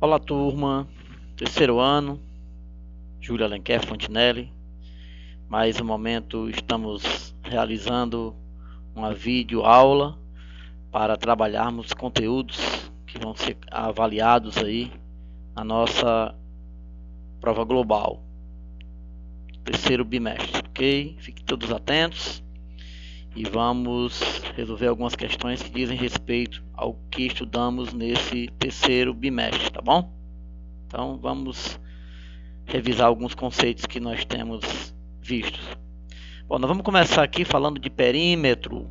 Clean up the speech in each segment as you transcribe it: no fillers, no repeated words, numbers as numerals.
Olá, turma, terceiro ano, Júlia Alenquer Fontinelli. Mais um momento estamos realizando uma videoaula para trabalharmos conteúdos que vão ser avaliados aí na nossa prova global, terceiro bimestre, ok? Fiquem todos atentos e vamos resolver algumas questões que dizem respeito ao que estudamos nesse terceiro bimestre, tá bom? Então vamos revisar alguns conceitos que nós temos vistos. Bom, nós vamos começar aqui falando de perímetro,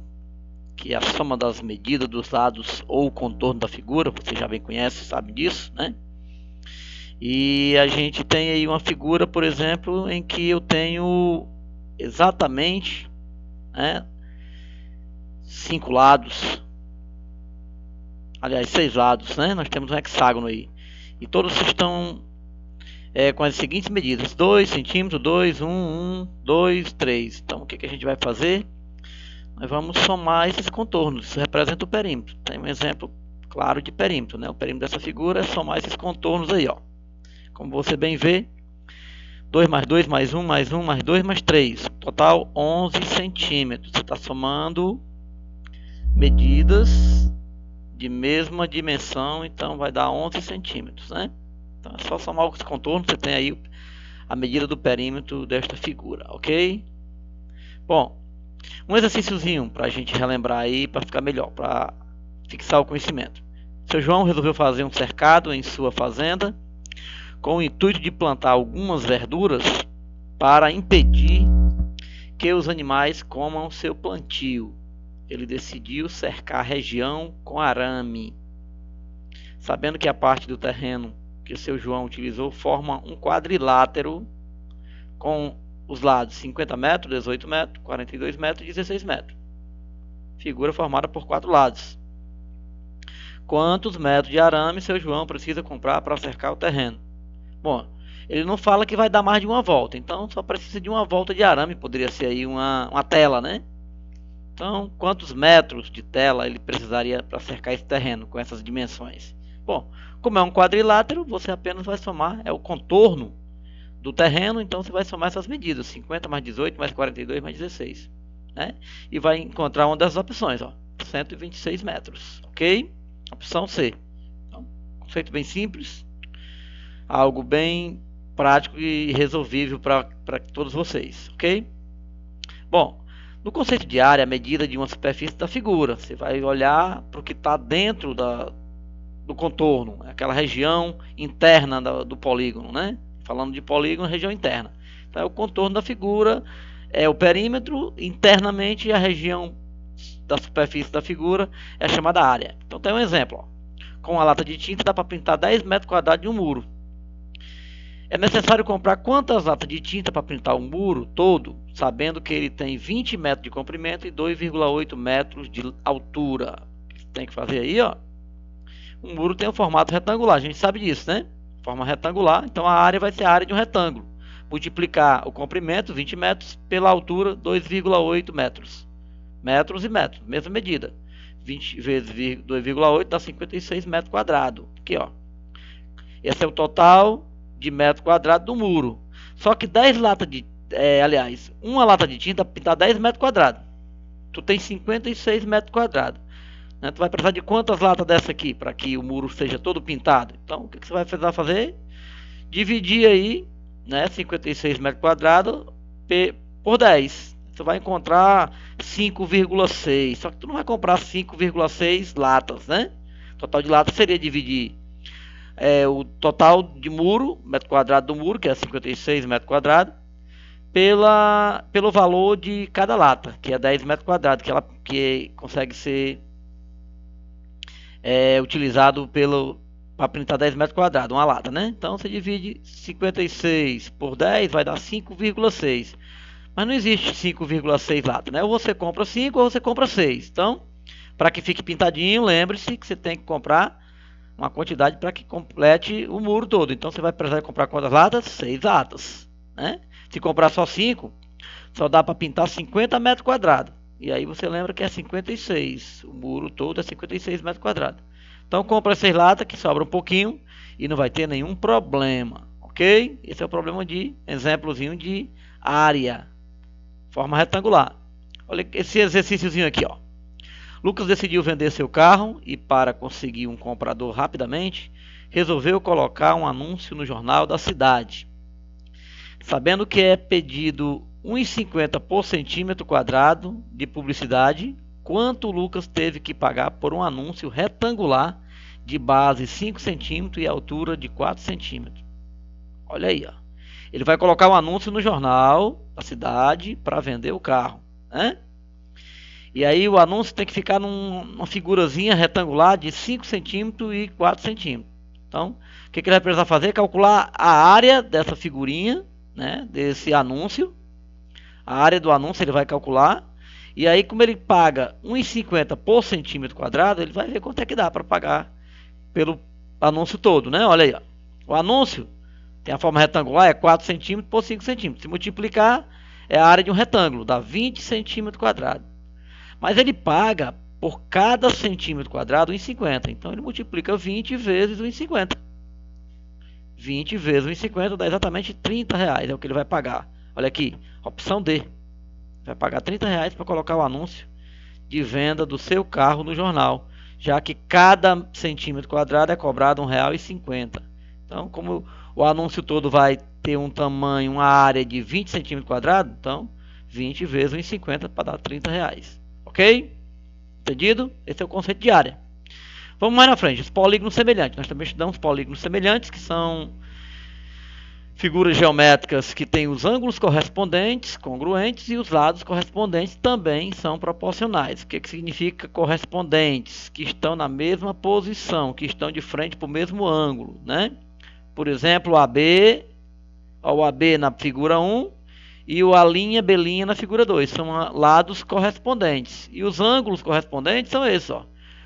que é a soma das medidas dos lados ou contorno da figura. Você já bem conhece, sabe disso, né? E a gente tem aí uma figura, por exemplo, em que eu tenho exatamente, né, 5 lados, aliás, 6 lados, né? Nós temos um hexágono aí. E todos estão com as seguintes medidas: 2 centímetros, 2, 1, 2, 3. Então o que a gente vai fazer? Nós vamos somar esses contornos. Isso representa o perímetro. Tem um exemplo claro de perímetro, né? O perímetro dessa figura é somar esses contornos aí, ó. Como você bem vê, 2 mais 2 mais 1 mais 1 mais 2 mais 3. Total 11 centímetros. Você está somando medidas de mesma dimensão, então vai dar 11 centímetros, né? Então é só somar os contornos, você tem aí a medida do perímetro desta figura, ok? Bom, um exercíciozinho para a gente relembrar aí, para ficar melhor, para fixar o conhecimento. Seu João resolveu fazer um cercado em sua fazenda com o intuito de plantar algumas verduras para impedir que os animais comam seu plantio. Ele decidiu cercar a região com arame. Sabendo que a parte do terreno que seu João utilizou forma um quadrilátero com os lados 50 metros, 18 metros, 42 metros e 16 metros. Figura formada por 4 lados. Quantos metros de arame seu João precisa comprar para cercar o terreno? Bom, ele não fala que vai dar mais de uma volta, então só precisa de uma volta de arame, poderia ser aí uma tela, né? Então, quantos metros de tela ele precisaria para cercar esse terreno com essas dimensões? Bom, como é um quadrilátero, você apenas vai somar, é o contorno do terreno, então você vai somar essas medidas, 50 mais 18 mais 42 mais 16, né? E vai encontrar uma das opções, ó, 126 metros, ok? Opção C. Então, conceito bem simples, algo bem prático e resolvível para todos vocês, ok? Bom, no conceito de área, a medida de uma superfície da figura, você vai olhar para o que está dentro do contorno, aquela região interna do polígono, né? Falando de polígono, região interna. Então, é o contorno da figura, é o perímetro, internamente a região da superfície da figura é chamada área. Então tem um exemplo, ó. Com a lata de tinta dá para pintar 10 metros quadrados de um muro. É necessário comprar quantas latas de tinta para pintar o muro todo, sabendo que ele tem 20 metros de comprimento e 2,8 metros de altura. O que você tem que fazer aí, ó? Um muro tem um formato retangular, a gente sabe disso, né? Forma retangular, então a área vai ser a área de um retângulo. Multiplicar o comprimento, 20 metros, pela altura, 2,8 metros. Metros e metros, mesma medida. 20 vezes 2,8 dá 56 metros quadrados. Aqui, ó. Esse é o total de metro quadrado do muro. Só que 10 latas de... aliás, uma lata de tinta pintar 10 metros quadrados. Tu tem 56 metros quadrados. Né? Tu vai precisar de quantas latas dessa aqui para que o muro seja todo pintado? Então, o que você vai precisar fazer? Dividir aí, né, 56 metros quadrados por 10. Você vai encontrar 5,6. Só que tu não vai comprar 5,6 latas, né? O total de latas seria dividir o total de muro, metro quadrado do muro, que é 56 metros quadrados, pelo valor de cada lata, que é 10 metros quadrados, que consegue ser utilizado para pintar 10 metros quadrados, uma lata, né? Então você divide 56 por 10, vai dar 5,6. Mas não existe 5,6 latas, né? Ou você compra 5 ou você compra 6. Então, para que fique pintadinho, lembre-se que você tem que comprar uma quantidade para que complete o muro todo. Então você vai precisar comprar quantas latas? 6 latas, né? Se comprar só 5, só dá para pintar 50 metros quadrados. E aí você lembra que é 56. O muro todo é 56 metros quadrados. Então compra 6 latas, que sobra um pouquinho, e não vai ter nenhum problema, ok? Esse é o problema de exemplozinho de área, forma retangular. Olha esse exercíciozinho aqui, ó. Lucas decidiu vender seu carro e, para conseguir um comprador rapidamente, resolveu colocar um anúncio no jornal da cidade. Sabendo que é pedido 1,50 por centímetro quadrado de publicidade, quanto Lucas teve que pagar por um anúncio retangular de base 5 centímetros e altura de 4 centímetros? Olha aí, ó. Ele vai colocar um anúncio no jornal da cidade para vender o carro, né? E aí o anúncio tem que ficar numa figurazinha retangular de 5 centímetros e 4 centímetros. Então, o que ele vai precisar fazer? Calcular a área dessa figurinha, né, desse anúncio. A área do anúncio ele vai calcular. E aí, como ele paga 1,50 por centímetro quadrado, ele vai ver quanto é que dá para pagar pelo anúncio todo, né? Olha aí, ó. O anúncio tem a forma retangular, é 4 centímetros por 5 centímetros. Se multiplicar, é a área de um retângulo, dá 20 centímetros quadrados. Mas ele paga por cada centímetro quadrado 1,50. Então ele multiplica 20 vezes 1,50. 20 vezes 1,50 dá exatamente R$30. É o que ele vai pagar. Olha aqui, opção D. Vai pagar R$30 para colocar o anúncio de venda do seu carro no jornal, já que cada centímetro quadrado é cobrado R$1,50. Então, como o anúncio todo vai ter um tamanho, uma área de 20 centímetros quadrados, então 20 vezes 1,50 para dar R$30. Ok? Entendido? Esse é o conceito de área. Vamos mais na frente, os polígonos semelhantes. Nós também estudamos polígonos semelhantes, que são figuras geométricas que têm os ângulos correspondentes, congruentes, e os lados correspondentes também são proporcionais. O que significa correspondentes? Que estão na mesma posição, que estão de frente para o mesmo ângulo, né? Por exemplo, o AB na figura 1 e o A', B' na figura 2. São lados correspondentes. E os ângulos correspondentes são esses, ó.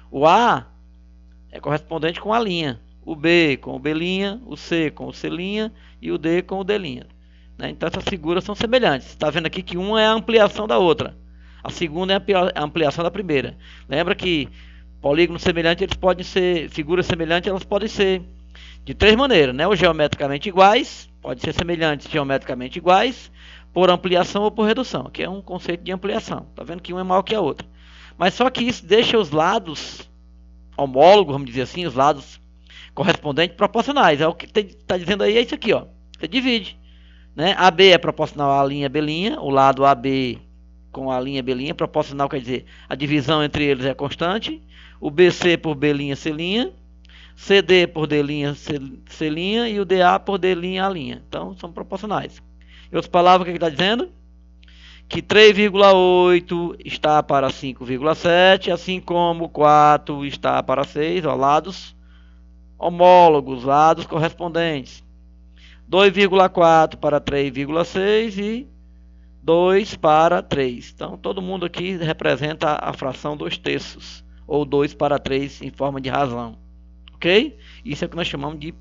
O A é correspondente com a linha, o B com o B', o C com o C' e o D com o D'. Né? Então essas figuras são semelhantes. Está vendo aqui que uma é a ampliação da outra. A segunda é a ampliação da primeira. Lembra que polígonos semelhantes, eles podem ser, figuras semelhantes, elas podem ser de três maneiras, né? Ou geometricamente iguais, pode ser semelhantes geometricamente iguais, por ampliação ou por redução, que é um conceito de ampliação. Tá vendo que um é maior que a outra. Mas só que isso deixa os lados homólogos, vamos dizer assim, os lados correspondentes proporcionais. É o que está dizendo aí, é isso aqui, ó. Você divide, né? AB é proporcional à linha B', o lado AB com a linha B', proporcional quer dizer a divisão entre eles é constante. O BC por B', C', CD por D', C', e o DA por D', A'. Então são proporcionais. Em outras palavras, o que ele está dizendo? Que 3,8 está para 5,7, assim como 4 está para 6, ó, lados homólogos, lados correspondentes. 2,4 para 3,6 e 2 para 3. Então, todo mundo aqui representa a fração 2/3, ou 2 para 3 em forma de razão. Ok? Isso é o que nós chamamos de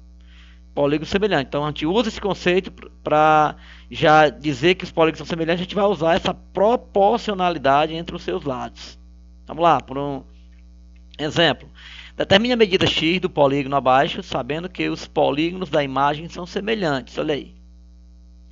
polígono semelhante. Então, a gente usa esse conceito para já dizer que os polígonos são semelhantes. A gente vai usar essa proporcionalidade entre os seus lados. Vamos lá, por um exemplo. Determine a medida x do polígono abaixo, sabendo que os polígonos da imagem são semelhantes. Olha aí.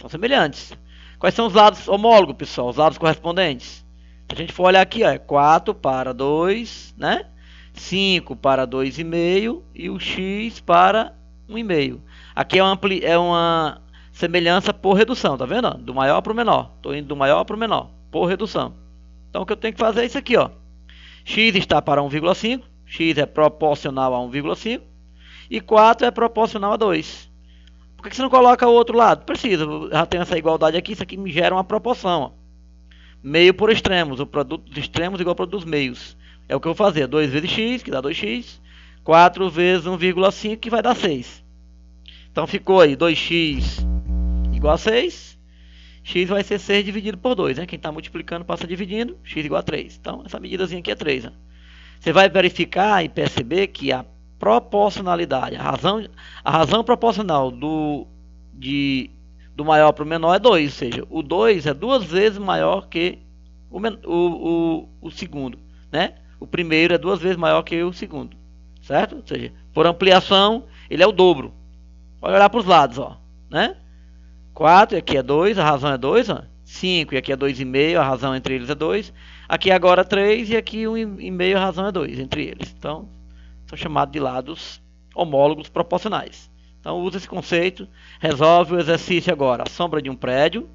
São semelhantes. Quais são os lados homólogos, pessoal? Os lados correspondentes. Se a gente for olhar aqui, ó, é 4 para 2, né? 5 para 2,5 e o x para 1,5. Aqui é uma semelhança por redução, tá vendo? Do maior para o menor. Estou indo do maior para o menor, por redução. Então o que eu tenho que fazer é isso aqui, ó. X está para 1,5, x é proporcional a 1,5 e 4 é proporcional a 2. Por que você não coloca o outro lado? Precisa, já tem essa igualdade aqui, isso aqui me gera uma proporção, ó. Meio por extremos, o produto dos extremos igual ao produto dos meios. É o que eu vou fazer, 2 vezes x, que dá 2x, 4 vezes 1,5, que vai dar 6. Então ficou aí 2x igual a 6, x vai ser 6 dividido por 2, né? Quem está multiplicando passa dividindo, x igual a 3. Então essa medidazinha aqui é 3. Né? Você vai verificar e perceber que a proporcionalidade, a razão proporcional do maior para o menor é 2, ou seja, o 2 é 2 vezes maior que o segundo, né? O primeiro é 2 vezes maior que o segundo, certo? Ou seja, por ampliação, ele é o dobro. Pode olhar para os lados, ó, né? 4 e aqui é 2, a razão é 2, ó. 5 e aqui é 2,5, a razão entre eles é 2. Aqui agora 3 e aqui 1,5, a razão é 2 entre eles. Então, são chamados de lados homólogos proporcionais. Então, usa esse conceito, resolve o exercício agora. A sombra de um prédio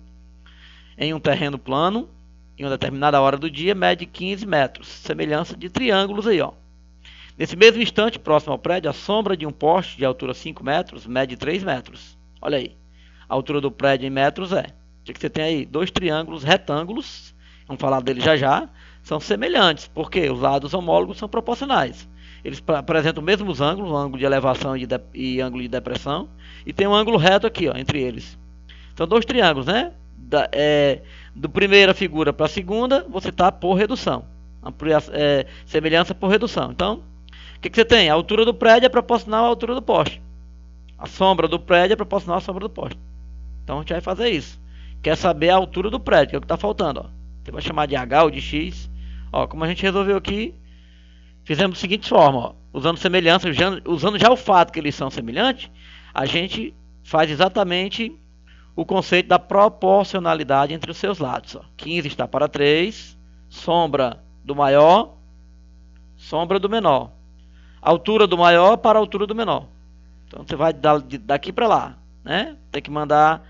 em um terreno plano, em uma determinada hora do dia, mede 15 metros. Semelhança de triângulos aí, ó. Nesse mesmo instante, próximo ao prédio, a sombra de um poste de altura 5 metros mede 3 metros. Olha aí. A altura do prédio em metros é. O que você tem aí? Dois triângulos retângulos, vamos falar deles já já, são semelhantes, porque os lados homólogos são proporcionais. Eles apresentam os mesmos ângulos, o ângulo de elevação e ângulo de depressão, e tem um ângulo reto aqui, ó, entre eles. São dois triângulos, né? Do primeira figura para a segunda, você está por redução. Semelhança por redução. Então, o que você tem? A altura do prédio é proporcional à altura do poste. A sombra do prédio é proporcional à sombra do poste. Então a gente vai fazer isso. Quer saber a altura do prédio, que é o que está faltando. Ó. Você vai chamar de H ou de X. Ó, como a gente resolveu aqui, fizemos da seguinte forma. Ó, usando semelhança, usando já o fato que eles são semelhantes, a gente faz exatamente o conceito da proporcionalidade entre os seus lados. Ó. 15 está para 3, sombra do maior, sombra do menor. Altura do maior para a altura do menor. Então você vai daqui para lá, né? Tem que mandar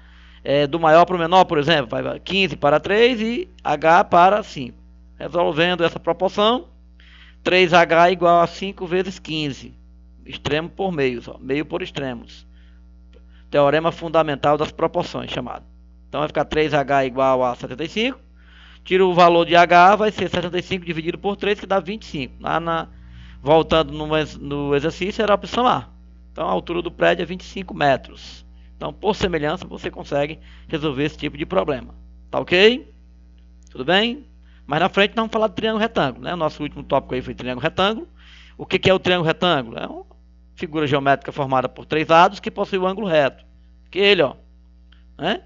do maior para o menor, por exemplo, vai 15 para 3 e H para 5. Resolvendo essa proporção, 3H é igual a 5 vezes 15. Extremo por meios, ó, meio por extremos. Teorema fundamental das proporções, chamado. Então vai ficar 3H igual a 75. Tira o valor de H, vai ser 75 dividido por 3, que dá 25. Voltando no exercício, era a opção A. Então a altura do prédio é 25 metros. Então, por semelhança, você consegue resolver esse tipo de problema. Tá ok? Tudo bem? Mas na frente nós vamos falar de triângulo retângulo, né? O nosso último tópico aí foi triângulo retângulo. O que é o triângulo retângulo? É uma figura geométrica formada por três lados que possui o ângulo reto. Que ele, ó. Né?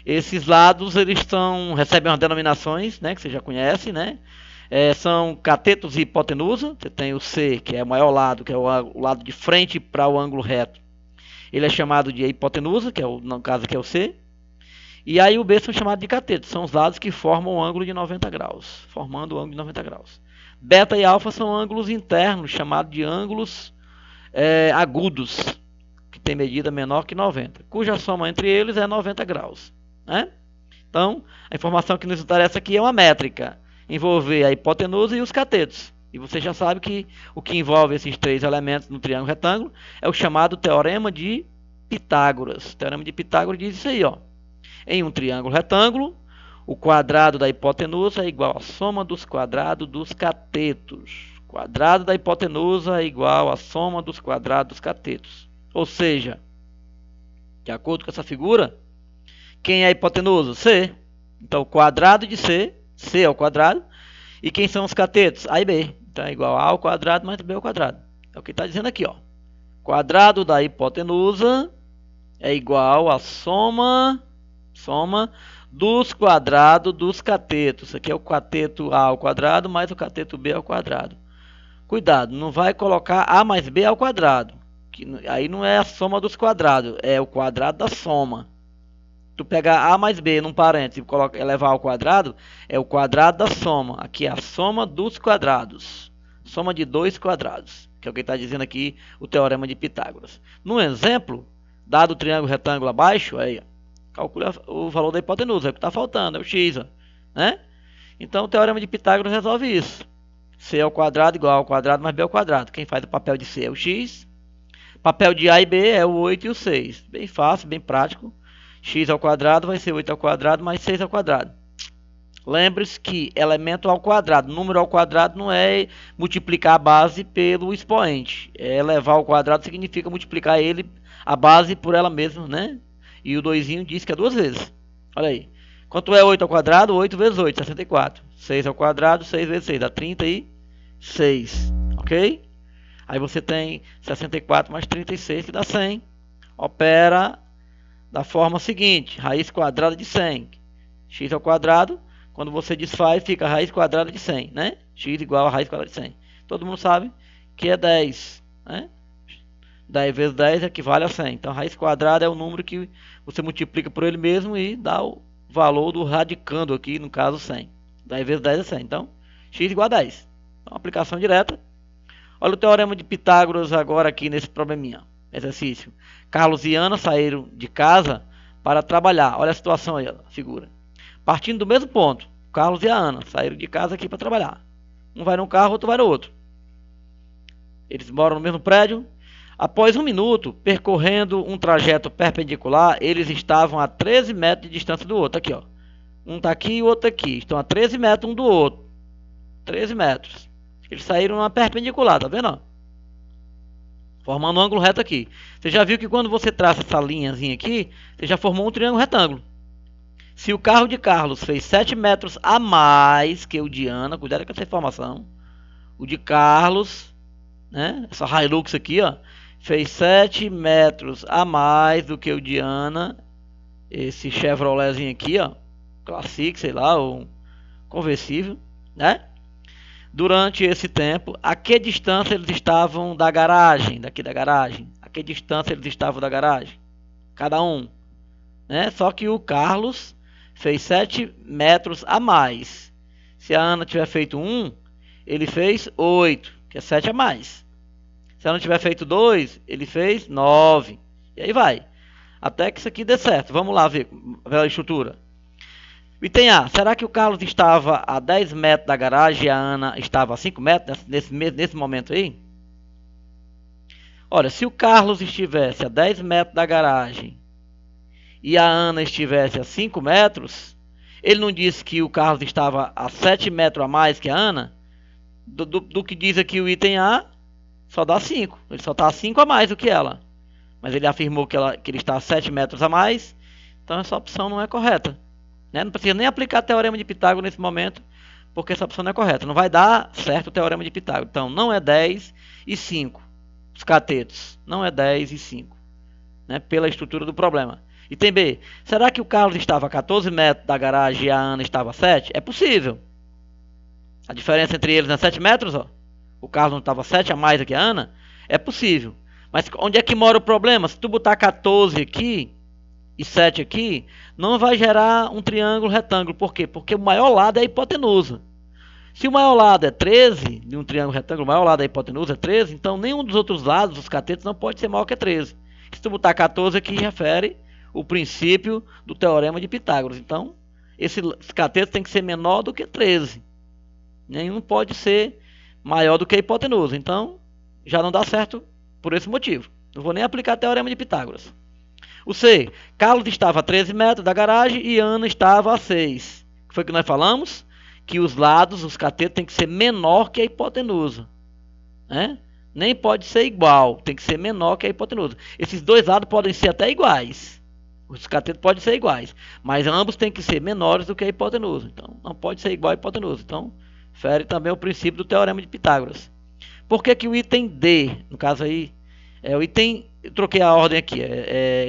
Esses lados, eles recebem umas denominações, né? Que você já conhece, né? São catetos e hipotenusa. Você tem o C, que é o maior lado, que é o lado de frente para o ângulo reto. Ele é chamado de hipotenusa, que é no caso aqui é o C. E aí o B são chamados de catetos. São os lados que formam o ângulo de 90 graus. Formando o ângulo de 90 graus. Beta e alfa são ângulos internos, chamados de ângulos agudos, que tem medida menor que 90. Cuja soma entre eles é 90 graus. Né? Então, a informação que nos interessa aqui é uma métrica. Envolver a hipotenusa e os catetos. E você já sabe que o que envolve esses três elementos no triângulo retângulo é o chamado Teorema de Pitágoras. O Teorema de Pitágoras diz isso aí, ó. Em um triângulo retângulo, o quadrado da hipotenusa é igual à soma dos quadrados dos catetos. O quadrado da hipotenusa é igual à soma dos quadrados dos catetos. Ou seja, de acordo com essa figura, quem é a hipotenusa? C. Então, o quadrado de C, C é o quadrado, e quem são os catetos? A e B. Então é igual a ao quadrado mais B ao quadrado. É o que está dizendo aqui, ó. Quadrado da hipotenusa é igual a soma dos quadrados dos catetos. Isso aqui é o cateto A ao quadrado mais o cateto B ao quadrado. Cuidado, não vai colocar A mais B ao quadrado. Que aí não é a soma dos quadrados, é o quadrado da soma. Tu pegar A mais B num parênteses e elevar ao quadrado, é o quadrado da soma. Aqui é a soma dos quadrados. Soma de dois quadrados, que é o que está dizendo aqui o Teorema de Pitágoras. No exemplo, dado o triângulo retângulo abaixo, aí, calcula o valor da hipotenusa, é o que está faltando, é o x. Né? Então o Teorema de Pitágoras resolve isso. C ao quadrado igual ao quadrado mais B ao quadrado. Quem faz o papel de C é o x. Papel de A e B é o 8 e o 6. Bem fácil, bem prático. X ao quadrado vai ser 8 ao quadrado mais 6 ao quadrado. Lembre-se que elemento ao quadrado, número ao quadrado não é multiplicar a base pelo expoente. Elevar ao quadrado significa multiplicar a base por ela mesma, né? E o 2 diz que é duas vezes. Olha aí. Quanto é 8 ao quadrado? 8 vezes 8, 64. 6 ao quadrado, 6 vezes 6, dá 36. Ok? Aí você tem 64 mais 36, que dá 100. Opera da forma seguinte, raiz quadrada de 100. X ao quadrado, quando você desfaz, fica a raiz quadrada de 100, né? X igual a raiz quadrada de 100. Todo mundo sabe que é 10, né? 10 vezes 10 equivale a 100. Então, raiz quadrada é o número que você multiplica por ele mesmo e dá o valor do radicando aqui, no caso 100. 10 vezes 10 é 100. Então, x igual a 10. Então, aplicação direta. Olha o teorema de Pitágoras agora aqui nesse probleminha. Exercício. Carlos e Ana saíram de casa para trabalhar. Olha a situação aí, a figura. Partindo do mesmo ponto, Carlos e a Ana saíram de casa aqui para trabalhar. Um vai num carro, outro vai no outro. Eles moram no mesmo prédio. Após 1 minuto, percorrendo um trajeto perpendicular, eles estavam a 13 metros de distância do outro. Aqui, ó. Um está aqui e o outro aqui. Estão a 13 metros um do outro. 13 metros. Eles saíram numa perpendicular, tá vendo? Formando um ângulo reto aqui. Você já viu que quando você traça essa linhazinha aqui, você já formou um triângulo retângulo. Se o carro de Carlos fez 7 metros a mais que o de Ana, cuidado com essa informação. O de Carlos, né? Essa Hilux aqui, ó, fez 7 metros a mais do que o de Ana. Esse Chevroletzinho aqui, ó, Classic, sei lá, ou um conversível, né? Durante esse tempo, a que distância eles estavam da garagem, daqui da garagem? A que distância eles estavam da garagem? Cada um, né? Só que o Carlos fez 7 metros a mais. Se a Ana tiver feito 1, ele fez 8, que é 7 a mais. Se a Ana tiver feito 2, ele fez 9. E aí vai. Até que isso aqui dê certo. Vamos lá ver a estrutura. Item A. Será que o Carlos estava a 10 metros da garagem e a Ana estava a 5 metros nesse momento aí? Olha, se o Carlos estivesse a 10 metros da garagem e a Ana estivesse a 5 metros, ele não disse que o Carlos estava a 7 metros a mais que a Ana? Do que diz aqui o item A, só dá 5. Ele só está a 5 a mais do que ela. Mas ele afirmou que ele está a 7 metros a mais. Então essa opção não é correta. Não precisa nem aplicar o teorema de Pitágoras nesse momento, porque essa opção não é correta. Não vai dar certo o teorema de Pitágoras. Então não é 10 e 5. Os catetos. Não é 10 e 5. Né, pela estrutura do problema. Item B. Será que o Carlos estava a 14 metros da garagem e a Ana estava a 7? É possível. A diferença entre eles é 7 metros. Ó. O Carlos não estava a 7 a mais do que a Ana? É possível. Mas onde é que mora o problema? Se tu botar 14 aqui e 7 aqui, não vai gerar um triângulo retângulo. Por quê? Porque o maior lado é a hipotenusa. Se o maior lado é 13, de um triângulo retângulo, o maior lado da hipotenusa é 13, então nenhum dos outros lados, os catetos, não pode ser maior que 13. Se tu botar 14 aqui, refere o princípio do teorema de Pitágoras. Então, esse cateto tem que ser menor do que 13. Nenhum pode ser maior do que a hipotenusa. Então, já não dá certo por esse motivo. Não vou nem aplicar o teorema de Pitágoras. O C. Carlos estava a 13 metros da garagem e Ana estava a 6. O que foi que nós falamos? Que os lados, os catetos, tem que ser menor que a hipotenusa. Né? Nem pode ser igual, tem que ser menor que a hipotenusa. Esses dois lados podem ser até iguais. Os catetos podem ser iguais, mas ambos têm que ser menores do que a hipotenusa. Então, não pode ser igual à hipotenusa. Então, fere também o princípio do teorema de Pitágoras. Por que que o item D, no caso aí, o item, eu troquei a ordem aqui,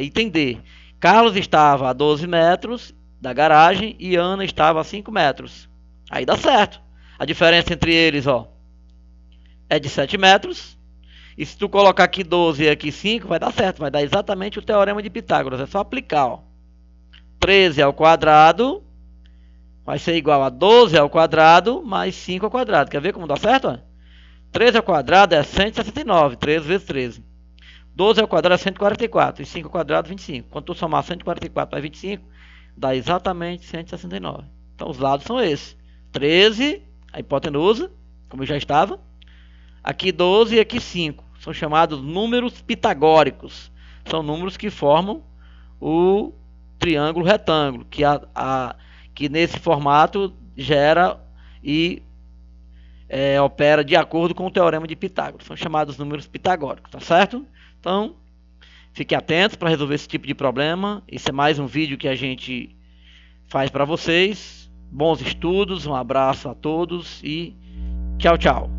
item D. Carlos estava a 12 metros da garagem e Ana estava a 5 metros. Aí dá certo. A diferença entre eles, ó, é de 7 metros. E se tu colocar aqui 12 e aqui 5, vai dar certo. Vai dar exatamente o teorema de Pitágoras. É só aplicar, ó. 13 ao quadrado vai ser igual a 12 ao quadrado mais 5 ao quadrado. Quer ver como dá certo? Ó? 13 ao quadrado é 169. 13 vezes 13. 12 ao quadrado é 144. E 5 ao quadrado, 25. Quando tu somar 144 mais 25, dá exatamente 169. Então os lados são esses. 13, a hipotenusa, como já estava. Aqui 12 e aqui 5. São chamados números pitagóricos. São números que formam o triângulo retângulo, que nesse formato gera e opera de acordo com o teorema de Pitágoras. São chamados números pitagóricos, tá certo? Então, fiquem atentos para resolver esse tipo de problema. Esse é mais um vídeo que a gente faz para vocês. Bons estudos, um abraço a todos e tchau, tchau.